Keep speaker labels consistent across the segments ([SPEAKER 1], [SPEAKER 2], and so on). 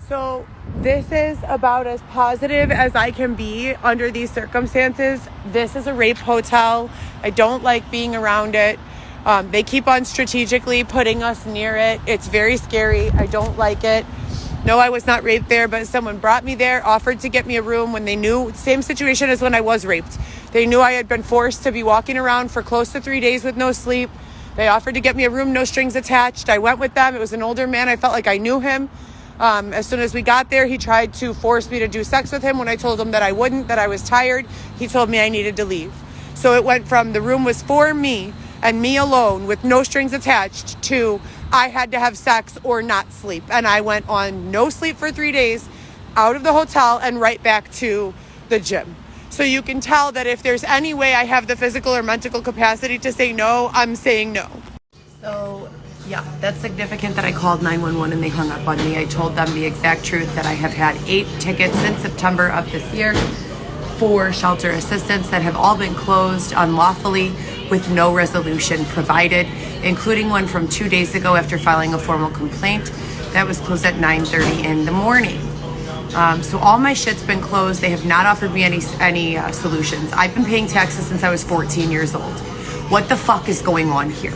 [SPEAKER 1] So this is about as positive as I can be under these circumstances. This is a rape hotel. I don't like being around it. They keep on strategically putting us near it. It's very scary. I don't like it. No, I was not raped there, but someone brought me there, offered to get me a room when they knew, same situation as when I was raped. They knew I had been forced to be walking around for close to 3 days with no sleep. They offered to get me a room, no strings attached. I went with them. It was an older man. I felt like I knew him. As soon as we got there, he tried to force me to do sex with him when I told him that I wouldn't, that I was tired. He told me I needed to leave. So it went from the room was for me and me alone with no strings attached to I had to have sex or not sleep. And I went on no sleep for 3 days, out of the hotel and right back to the gym. So you can tell that if there's any way I have the physical or mental capacity to say no, I'm saying no. So yeah, that's significant that I called 911 and they hung up on me. I told them the exact truth that I have had 8 tickets since September of this year for shelter assistance that have all been closed unlawfully with no resolution provided, including one from 2 days ago after filing a formal complaint that was closed at 9:30 in the morning. So all my shit's been closed. They have not offered me any solutions. I've been paying taxes since I was 14 years old. What the fuck is going on here?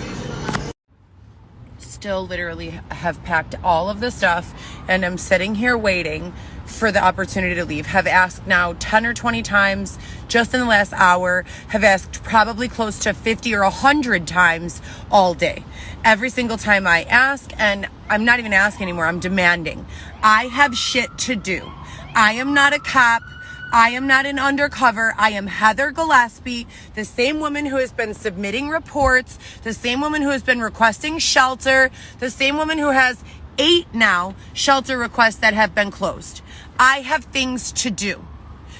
[SPEAKER 1] Still literally have packed all of the stuff and I'm sitting here waiting for the opportunity to leave. Have asked now 10 or 20 times just in the last hour, have asked probably close to 50 or 100 times all day. Every single time I ask, and I'm not even asking anymore, I'm demanding. I have shit to do. I am not a cop. I am not an undercover. I am Heather Gillespie, the same woman who has been submitting reports, the same woman who has been requesting shelter, the same woman who has 8 now shelter requests that have been closed. I have things to do.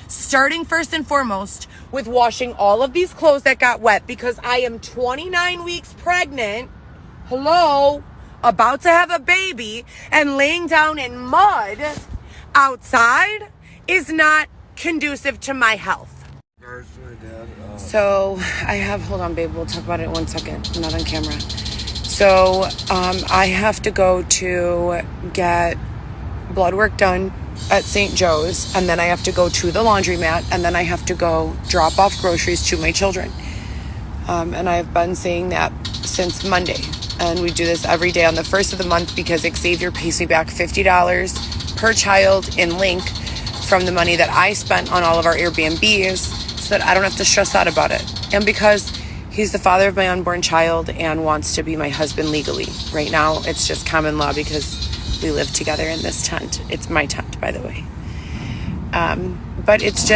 [SPEAKER 1] Starting first and foremost with washing all of these clothes that got wet because I am 29 weeks pregnant. Hello, about to have a baby and laying down in mud outside is not conducive to my health. So I have, hold on babe, we'll talk about it in 1 second. I'm not on camera. So I have to go to get blood work done at St. Joe's, and then I have to go to the laundromat, and then I have to go drop off groceries to my children. And I've been saying that since Monday. And we do this every day on the first of the month because Xavier pays me back $50 per child in Link from the money that I spent on all of our Airbnbs so that I don't have to stress out about it. And because he's the father of my unborn child and wants to be my husband legally. Right now, it's just common law because we live together in this tent. It's my tent, by the way. But it's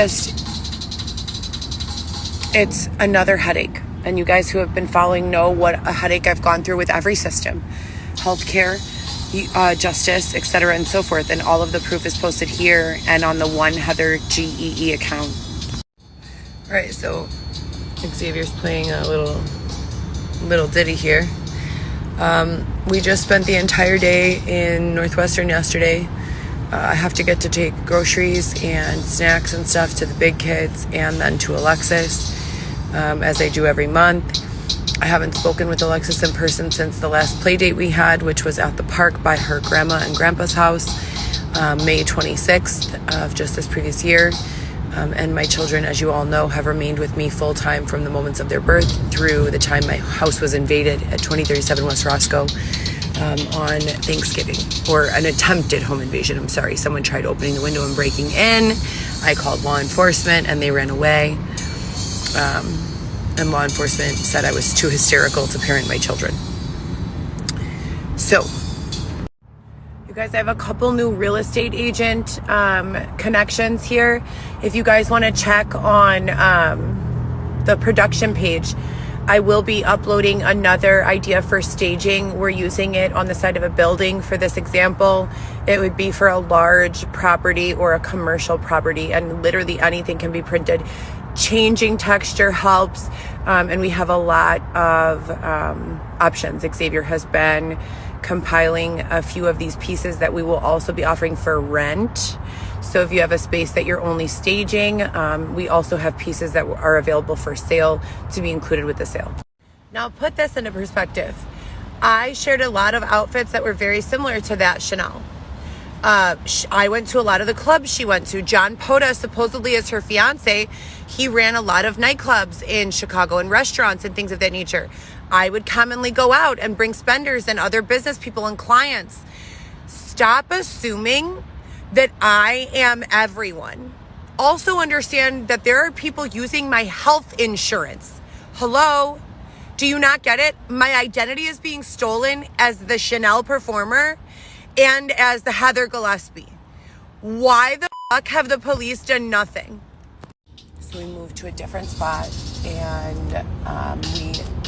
[SPEAKER 1] another headache. And you guys who have been following know what a headache I've gone through with every system. Healthcare, justice, etc. and so forth. And all of the proof is posted here and on the One Heather GEE account. All right, so Xavier's playing a little ditty here. We just spent the entire day in Northwestern yesterday. I have to get to take groceries and snacks and stuff to the big kids and then to Alexis, as I do every month. I haven't spoken with Alexis in person since the last play date we had, which was at the park by her grandma and grandpa's house, May 26th of just this previous year. And my children, as you all know, have remained with me full-time from the moments of their birth through the time my house was invaded at 2037 West Roscoe on Thanksgiving, or an attempted home invasion. I'm sorry. Someone tried opening the window and breaking in. I called law enforcement and they ran away. And law enforcement said I was too hysterical to parent my children. So, you guys, I have a couple new real estate agent connections here. If you guys want to check on the production page, I will be uploading another idea for staging. We're using it on the side of a building for this example. It would be for a large property or a commercial property, and literally anything can be printed. Changing texture helps, and we have a lot of options. Xavier has been compiling a few of these pieces that we will also be offering for rent. So if you have a space that you're only staging, we also have pieces that are available for sale to be included with the sale. Now put this into perspective. I shared a lot of outfits that were very similar to that Chanel. I went to a lot of the clubs she went to. John Poda supposedly is her fiance. He ran a lot of nightclubs in Chicago and restaurants and things of that nature. I would commonly go out and bring spenders and other business people and clients. Stop assuming that I am everyone. Also understand that there are people using my health insurance. Hello? Do you not get it? My identity is being stolen as the Chanel performer and as the Heather Gillespie. Why the fuck have the police done nothing? So we moved to a different spot, and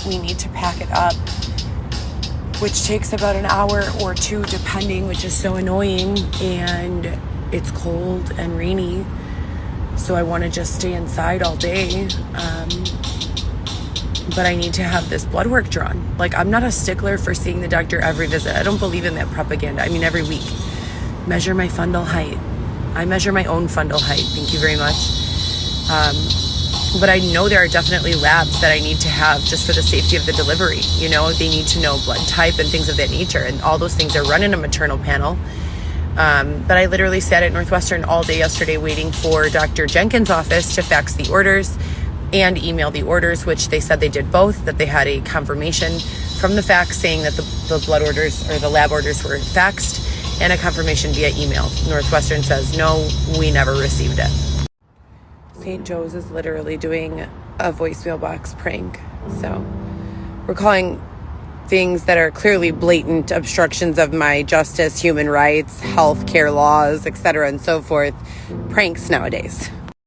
[SPEAKER 1] we need to pack it up, which takes about an hour or two depending, which is so annoying, and it's cold and rainy, so I want to just stay inside all day. But I need to have this blood work drawn. Like, I'm not a stickler for seeing the doctor every visit. I don't believe in that propaganda. I mean, every week. Measure my fundal height. I measure my own fundal height. Thank you very much. But I know there are definitely labs that I need to have just for the safety of the delivery. You know, they need to know blood type and things of that nature. And all those things are run in a maternal panel. But I literally sat at Northwestern all day yesterday waiting for Dr. Jenkins' office to fax the orders and email the orders, which they said they did both, that they had a confirmation from the fax saying that the blood orders or the lab orders were faxed, and a confirmation via email. Northwestern says, no, we never received it. St. Joe's is literally doing a voicemail box prank. So we're calling things that are clearly blatant obstructions of my justice, human rights, health care laws, etc., and so forth, pranks nowadays.